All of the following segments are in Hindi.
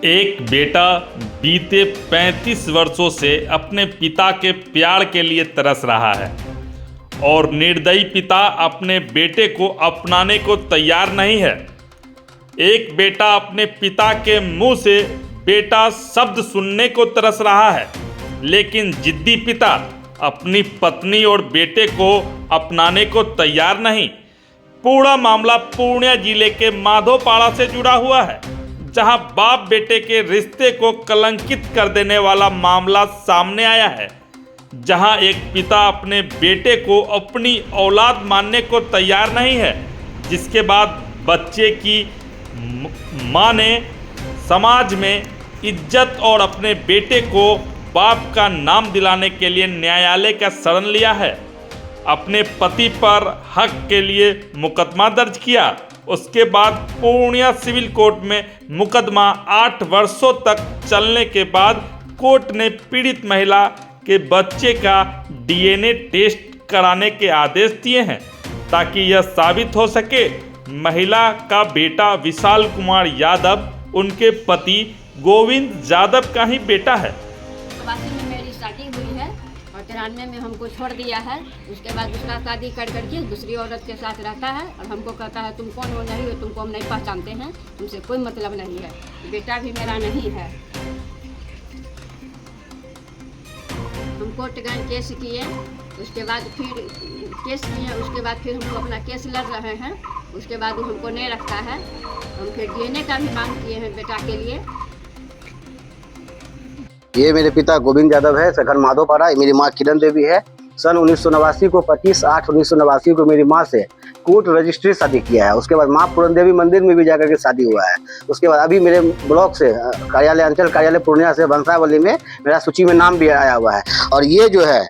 एक बेटा बीते 35 वर्षों से अपने पिता के प्यार के लिए तरस रहा है और निर्दयी पिता अपने बेटे को अपनाने को तैयार नहीं है। एक बेटा अपने पिता के मुंह से बेटा शब्द सुनने को तरस रहा है, लेकिन जिद्दी पिता अपनी पत्नी और बेटे को अपनाने को तैयार नहीं। पूरा मामला पूर्णिया जिले के माधोपाड़ा से जुड़ा हुआ है, जहां बाप बेटे के रिश्ते को कलंकित कर देने वाला मामला सामने आया है। जहां एक पिता अपने बेटे को अपनी औलाद मानने को तैयार नहीं है, जिसके बाद बच्चे की मां ने समाज में इज्जत और अपने बेटे को बाप का नाम दिलाने के लिए न्यायालय का शरण लिया है। अपने पति पर हक के लिए मुकदमा दर्ज किया। उसके बाद पूर्णिया सिविल कोर्ट में मुकदमा 8 वर्षों तक चलने के बाद कोर्ट ने पीड़ित महिला के बच्चे का डीएनए टेस्ट कराने के आदेश दिए हैं, ताकि यह साबित हो सके महिला का बेटा विशाल कुमार यादव उनके पति गोविंद यादव का ही बेटा है। में मेरी शादी हुई है और 93 में हमको छोड़ दिया है। उसके बाद उसका शादी करके दूसरी औरत के साथ रहता है और हमको कहता है तुम कौन हो, नहीं हो, तुमको हम नहीं पहचानते हैं, तुमसे कोई मतलब नहीं है। बेटा भी मेरा नहीं है। हम कोर्ट गए, केस किए, उसके बाद फिर केस किए, उसके बाद फिर हम लोग अपना केस लड़ रहे हैं। उसके बाद वो हमको नहीं रखता है। हम फिर डीएनए का भी मांग किए हैं बेटा के लिए। ये मेरे पिता गोविंद यादव है, सघन माधोपाड़ा। मेरी माँ किरण देवी है। सन 1989 को 25/8/1989 को मेरी माँ से कोर्ट रजिस्ट्री शादी किया है। उसके बाद माँ पूरन देवी मंदिर में भी जाकर के शादी हुआ है। उसके बाद अभी मेरे ब्लॉक से कार्यालय, अंचल कार्यालय पूर्णिया से बंसावली में मेरा सूची में नाम भी आया हुआ है। और ये जो है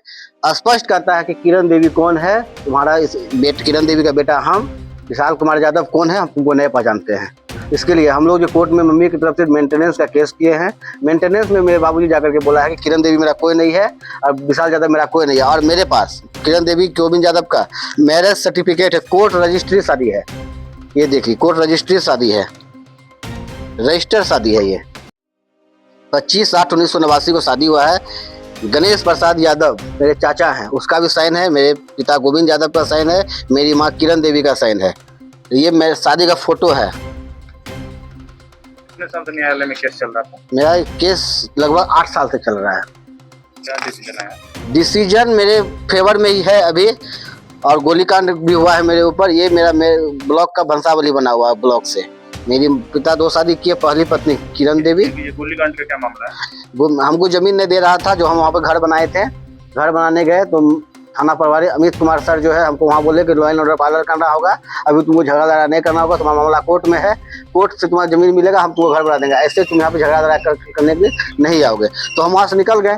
स्पष्ट करता है कि किरण देवी कौन है। तुम्हारा इस किरण देवी का बेटा हम, विशाल कुमार यादव कौन है, हम तुमको नहीं पहचानते हैं। इसके लिए हम लोग जो कोर्ट में मम्मी की तरफ से मेंटेनेंस का केस किए हैं। मेंटेनेंस में मेरे बाबूजी जाकर के बोला है कि किरण देवी मेरा कोई नहीं है और विशाल यादव मेरा कोई नहीं है। और मेरे पास किरण देवी गोविंद यादव का मैरिज सर्टिफिकेट है, कोर्ट रजिस्ट्री शादी है। ये देखिए, कोर्ट रजिस्ट्री शादी है, रजिस्टर शादी है। ये 25/8/1989 को शादी हुआ है। गणेश प्रसाद यादव मेरे चाचा हैं, उसका भी साइन है। मेरे पिता गोविंद यादव का साइन है। मेरी माँ किरण देवी का साइन है। ये मेरे शादी का फोटो है। कितने साल से न्यायालय में केस चल रहा था? मेरा केस लगभग 8 साल से चल रहा है। क्या डिसीजन आया? डिसीजन मेरे फेवर में ही है अभी। और गोलीकांड भी हुआ है मेरे ऊपर। ये मेरे ब्लॉक का बंसावली बना हुआ है। ब्लॉक से मेरी पिता 2 शादी किए। पहली पत्नी किरण देवी। ये गोलीकांड का क्या मामला है? हमको जमीन नहीं दे रहा था, जो हम वहाँ पे घर बनाए थे। घर बनाने गए तो थाना प्रभारी अमित कुमार सर जो है हमको वहाँ बोले कि लॉ एंड ऑर्डर पालन करना होगा, अभी तुमको झगड़ा लड़ा नहीं करना होगा, तुम्हारा मामला कोर्ट में है, कोर्ट से तुम्हारा जमीन मिलेगा, हम तुमको घर बना देंगे, ऐसे तुम यहाँ पे झगड़ा लड़ा करने के लिए नहीं आओगे। तो हम वहाँ से निकल गए।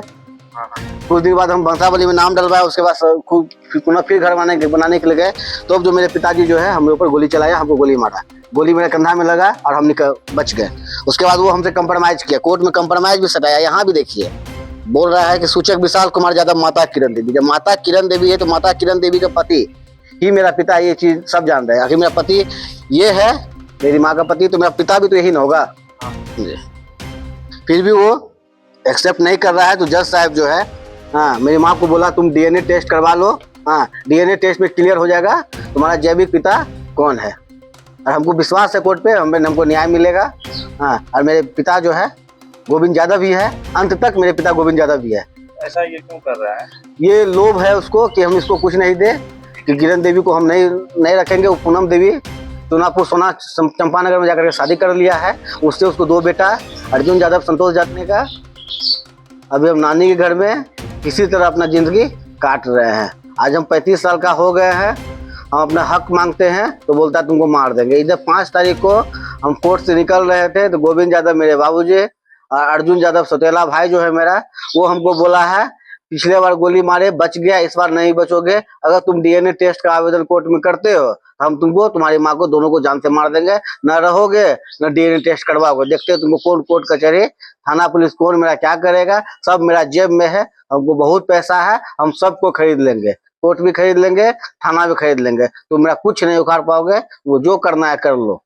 कुछ दिन बाद हम बंसावली में नाम डलवाया। उसके बाद फिर घर बनाने के लिए गए। तो अब जो मेरे पिताजी जो है हम ऊपर गोली चलाया, हमको गोली मारा। गोली मेरे कंधा में लगा और हम बच गए। उसके बाद वो हमसे कंप्रोमाइज किया, कोर्ट में कंप्रोमाइज भी सटाया। यहाँ भी देखिए, बोल रहा है कि सूचक विशाल कुमार यादव माता किरण देवी। जब माता किरण देवी है तो माता किरण देवी का पति ही मेरा पिता। ये चीज सब जान रहे हैं। आखिर मेरा पति ये है, मेरी माँ का पति, तो मेरा पिता भी तो यही ना होगा। फिर भी वो एक्सेप्ट नहीं कर रहा है। तो जज साहब जो है, हाँ, मेरी माँ को बोला तुम डीएनए टेस्ट करवा लो। हाँ, डीएनए टेस्ट में क्लियर हो जाएगा तुम्हारा जैविक पिता कौन है। और हमको विश्वास है कोर्ट पे, हमको न्याय मिलेगा। हाँ, और मेरे पिता जो है गोविंद यादव ही है। अंत तक मेरे पिता गोविंद यादव भी है। ऐसा ये क्यों कर रहा है? ये लोभ है उसको कि हम इसको कुछ नहीं दे, कि किरण देवी को हम नहीं रखेंगे। वो पूनम देवी सोनापुर चंपानगर में जाकर के शादी कर लिया है। उससे उसको 2 बेटा, अर्जुन यादव, संतोष जाटने का। अभी हम नानी के घर में किसी तरह अपना जिंदगी काट रहे हैं। आज हम 35 साल का हो गए हैं। हम अपना हक मांगते हैं तो बोलता है तुमको मार देंगे। इधर 5 तारीख को हम कोर्ट से निकल रहे थे तो गोविंद यादव मेरे बाबूजी और अर्जुन यादव सौतेला भाई जो है मेरा, वो हमको बोला है पिछले बार गोली मारे बच गया, इस बार नहीं बचोगे। अगर तुम डीएनए टेस्ट का आवेदन कोर्ट में करते हो तो हम तुमको, तुम्हारी माँ को, दोनों को जान से मार देंगे। न रहोगे न डीएनए टेस्ट करवाओगे। देखते हो तुमको कौन कोर्ट कचहरी, थाना पुलिस कौन मेरा क्या करेगा। सब मेरा जेब में है। हमको बहुत पैसा है, हम सबको खरीद लेंगे। कोर्ट भी खरीद लेंगे, थाना भी खरीद लेंगे। तो मेरा कुछ नहीं उखाड़ पाओगे। वो जो करना है कर लो।